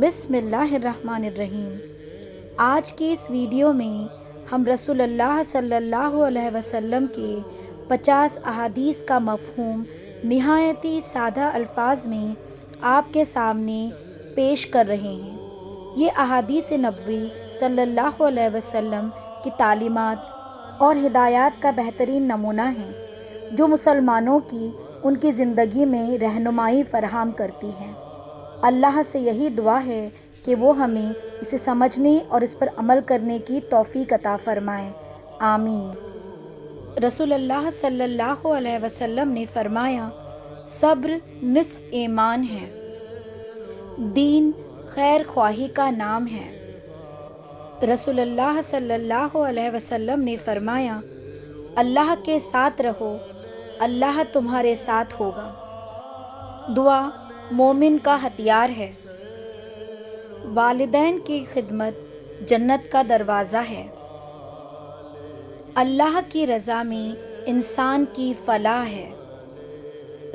बिस्मिल्लाहिर्रहमानिर्रहीम। आज की इस वीडियो में हम रसूल अल्लाह सल्लल्लाहु अलैहि वसल्लम के 50 अहादीस का मफ़हूम निहायती सादा अल्फाज में आपके सामने पेश कर रहे हैं। ये अहादीस नबवी सल्लल्लाहु अलैहि वसल्लम की तालीमात और हिदायत का बेहतरीन नमूना है, जो मुसलमानों की उनकी ज़िंदगी में रहनुमाई फ़राहम करती है। अल्लाह से यही दुआ है कि वो हमें इसे समझने और इस पर अमल करने की तौफीक अता फ़रमाए, आमीन। रसूल अल्लाह सल्लल्लाहु अलैहि वसल्लम ने फ़रमाया, सब्र निस्फ़ ईमान है। दीन खैर ख्वाही का नाम है। रसूल अल्लाह सल्लल्लाहु अलैहि वसल्लम ने फ़रमाया, अल्लाह के साथ रहो, अल्लाह तुम्हारे साथ होगा। दुआ मोमिन का हथियार है। वालिदैन की खिदमत जन्नत का दरवाज़ा है। अल्लाह की रज़ा में इंसान की फ़लाह है।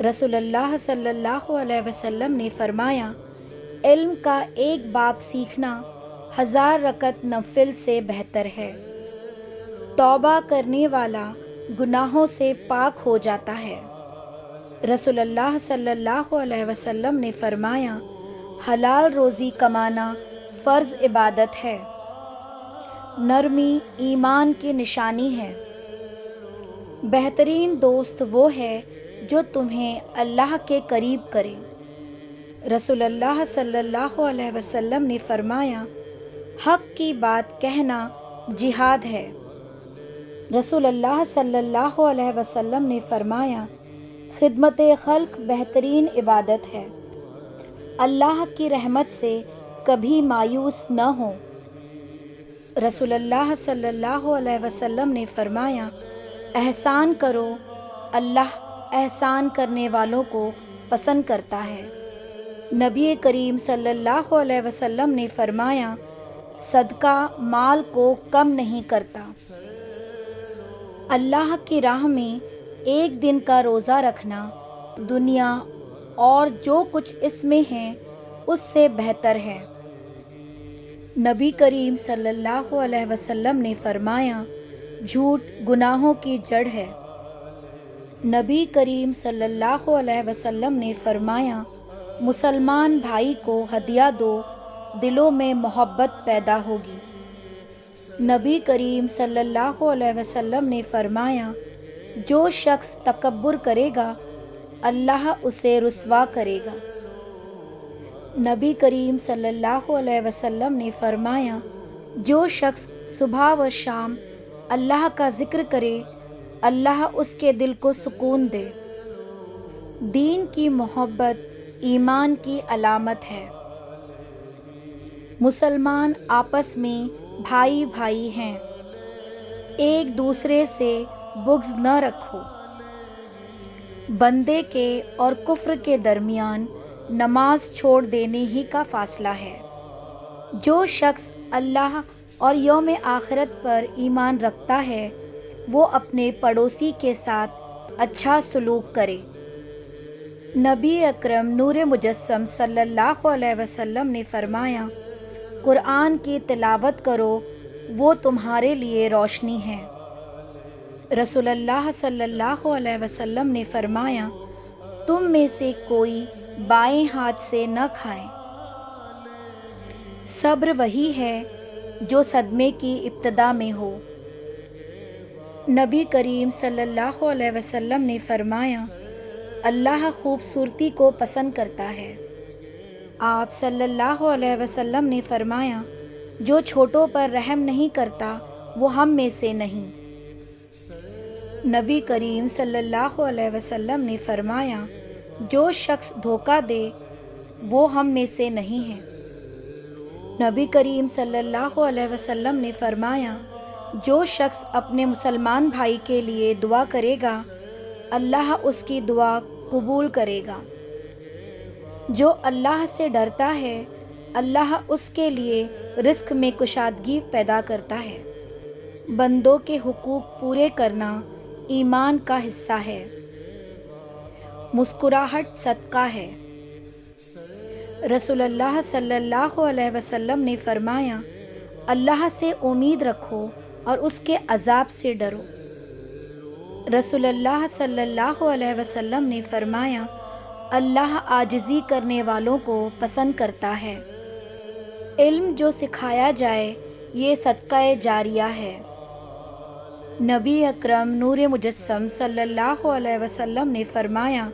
रसूल अल्लाह सल्लल्लाहु अलैहि वसल्लम ने फ़रमाया, इल्म का एक बाब सीखना 1000 रकत नफिल से बेहतर है। तौबा करने वाला गुनाहों से पाक हो जाता है। रसूल अल्लाह सल्लल्लाहु अलैहि वसल्लम ने फ़रमाया, हलाल रोज़ी कमाना फ़र्ज़ इबादत है। नरमी ईमान की निशानी है। बेहतरीन दोस्त वो है जो तुम्हें अल्लाह के करीब करे। रसूल अल्लाह सल्लल्लाहु अलैहि वसल्लम ने फ़रमाया, हक़ की बात कहना जिहाद है। रसूल अल्लाह सल्लल्लाहु अलैहि वसल्लम ने फ़रमाया, खिदमत खल्क बेहतरीन इबादत है। अल्लाह की रहमत से कभी मायूस न हो। रसूल अल्लाह सल्लल्लाहु अलैहि वसल्लम ने फ़रमाया, एहसान करो, अल्लाह एहसान करने वालों को पसंद करता है। नबी करीम सल्लल्लाहु अलैहि वसल्लम ने फ़रमाया, सदका माल को कम नहीं करता। अल्लाह की राह में एक दिन का रोज़ा रखना दुनिया और जो कुछ इसमें है उससे बेहतर है। नबी करीम सल्लल्लाहु अलैहि वसल्लम ने फ़रमाया, झूठ गुनाहों की जड़ है। नबी करीम सल्लल्लाहु अलैहि वसल्लम ने फ़रमाया, मुसलमान भाई को हदिया दो, दिलों में मोहब्बत पैदा होगी। नबी करीम सल्लल्लाहु अलैहि वसल्लम ने फ़रमाया, जो शख्स तकब्बुर करेगा अल्लाह उसे रुस्वा करेगा। नबी करीम सल्लल्लाहु अलैहि वसल्लम ने फ़रमाया, जो शख्स सुबह व शाम अल्लाह का ज़िक्र करे अल्लाह उसके दिल को सुकून दे। दीन की मोहब्बत ईमान की अलामत है। मुसलमान आपस में भाई भाई हैं। एक दूसरे से बुग़्ज़ न रखो। बंदे के और कुफ्र के दरमियान नमाज छोड़ देने ही का फ़ासला है। जो शख्स अल्लाह और यौम आखिरत पर ईमान रखता है वो अपने पड़ोसी के साथ अच्छा सलूक करे। नबी अकरम नूर मुजस्सम सल्लल्लाहु अलैहि वसल्लम ने फ़रमाया, कुरान की तिलावत करो, वो तुम्हारे लिए रोशनी है। रसूल अल्लाह सल्लल्लाहु अलैहि वसल्लम ने फ़रमाया, तुम में से कोई बाएं हाथ से न खाए। सब्र वही है जो सदमे की इब्तिदा में हो। नबी करीम सल्लल्लाहु अलैहि वसल्लम ने फ़रमाया, अल्लाह खूबसूरती को पसंद करता है। आप सल्लल्लाहु अलैहि वसल्लम ने फ़रमाया, जो छोटों पर रहम नहीं करता वो हम में से नहीं। नबी करीम सल्लल्लाहु अलैहि वसल्लम ने फ़रमाया, जो शख्स धोखा दे वो हम में से नहीं है। नबी करीम सल्लल्लाहु अलैहि वसल्लम ने फ़रमाया, जो शख्स अपने मुसलमान भाई के लिए दुआ करेगा अल्लाह उसकी दुआ कबूल करेगा। जो अल्लाह से डरता है अल्लाह उसके लिए रिज़्क़ में कुशादगी पैदा करता है। बंदों के हुकूक पूरे करना ईमान का हिस्सा है। मुस्कुराहट सदका है। رسول اللہ صلی اللہ علیہ وسلم نے فرمایا، اللہ سے امید رکھو اور اس کے عذاب سے ڈرو۔ رسول اللہ صلی اللہ علیہ وسلم نے فرمایا، اللہ عاجزی کرنے والوں کو پسند کرتا ہے۔ علم جو سکھایا جائے یہ صدقہ جاریہ ہے۔ نبی اکرم نور مجسم صلی اللہ علیہ وسلم نے فرمایا،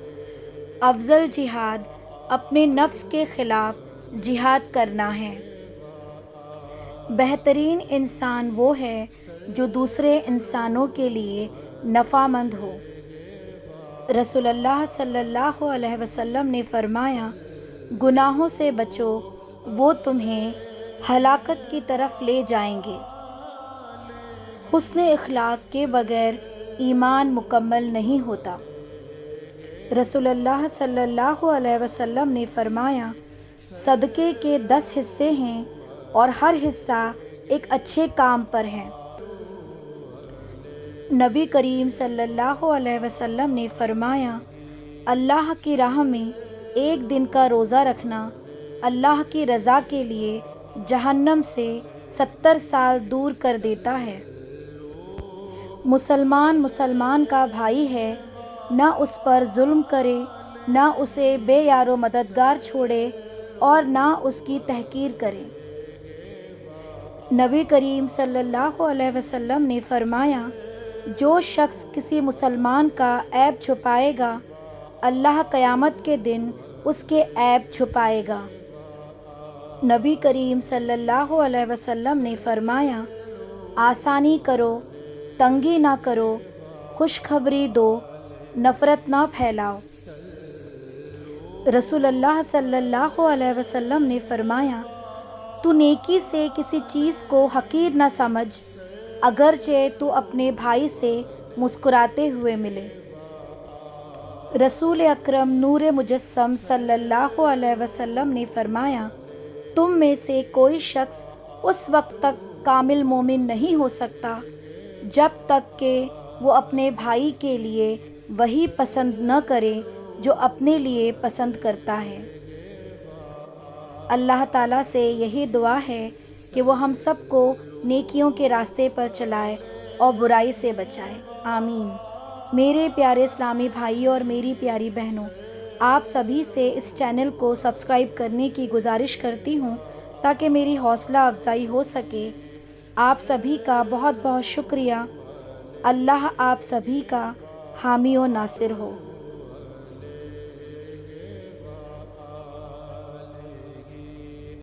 افضل جہاد اپنے نفس کے خلاف جہاد کرنا ہے۔ بہترین انسان وہ ہے جو دوسرے انسانوں کے لیے نفع مند ہو۔ رسول اللہ صلی اللہ علیہ وسلم نے فرمایا، گناہوں سے بچو، وہ تمہیں ہلاکت کی طرف لے جائیں گے۔ حسن اخلاق کے بغیر ایمان مکمل نہیں ہوتا۔ رسول اللہ صلی اللہ علیہ وسلم نے فرمایا، صدقے کے 10 حصے ہیں اور ہر حصہ ایک اچھے کام پر ہے۔ نبی کریم صلی اللہ علیہ وسلم نے فرمایا، اللہ کی راہ میں ایک دن کا روزہ رکھنا اللہ کی رضا کے لیے جہنم سے 70 سال دور کر دیتا ہے۔ مسلمان کا بھائی ہے، نہ اس پر ظلم کرے، نہ اسے بے یار و مددگار چھوڑے اور نہ اس کی تحقیر کرے۔ نبی کریم صلی اللہ علیہ وسلم نے فرمایا، جو شخص کسی مسلمان کا عیب چھپائے گا، اللہ قیامت کے دن اس کے عیب چھپائے گا۔ نبی کریم صلی اللہ علیہ وسلم نے فرمایا، آسانی کرو، تنگی نہ کرو، خوشخبری دو، نفرت نہ پھیلاؤ۔ رسول اللہ صلی اللہ علیہ وسلم نے فرمایا، تو نیکی سے کسی چیز کو حقیر نہ سمجھ، اگرچہ تو اپنے بھائی سے مسکراتے ہوئے ملے۔ رسول اکرم نور مجسم صلی اللہ علیہ وسلم نے فرمایا، تم میں سے کوئی شخص اس وقت تک کامل مومن نہیں ہو سکتا جب تک کہ وہ اپنے بھائی کے لیے وہی پسند نہ کرے جو اپنے لیے پسند کرتا ہے۔ اللہ تعالیٰ سے یہی دعا ہے کہ وہ ہم سب کو نیکیوں کے راستے پر چلائے اور برائی سے بچائے، آمین۔ میرے پیارے اسلامی بھائی اور میری پیاری بہنوں، آپ سبھی سے اس چینل کو سبسکرائب کرنے کی گزارش کرتی ہوں تاکہ میری حوصلہ افزائی ہو سکے۔ آپ سبھی کا بہت بہت شکریہ۔ اللہ آپ سبھی کا حامی و ناصر ہو۔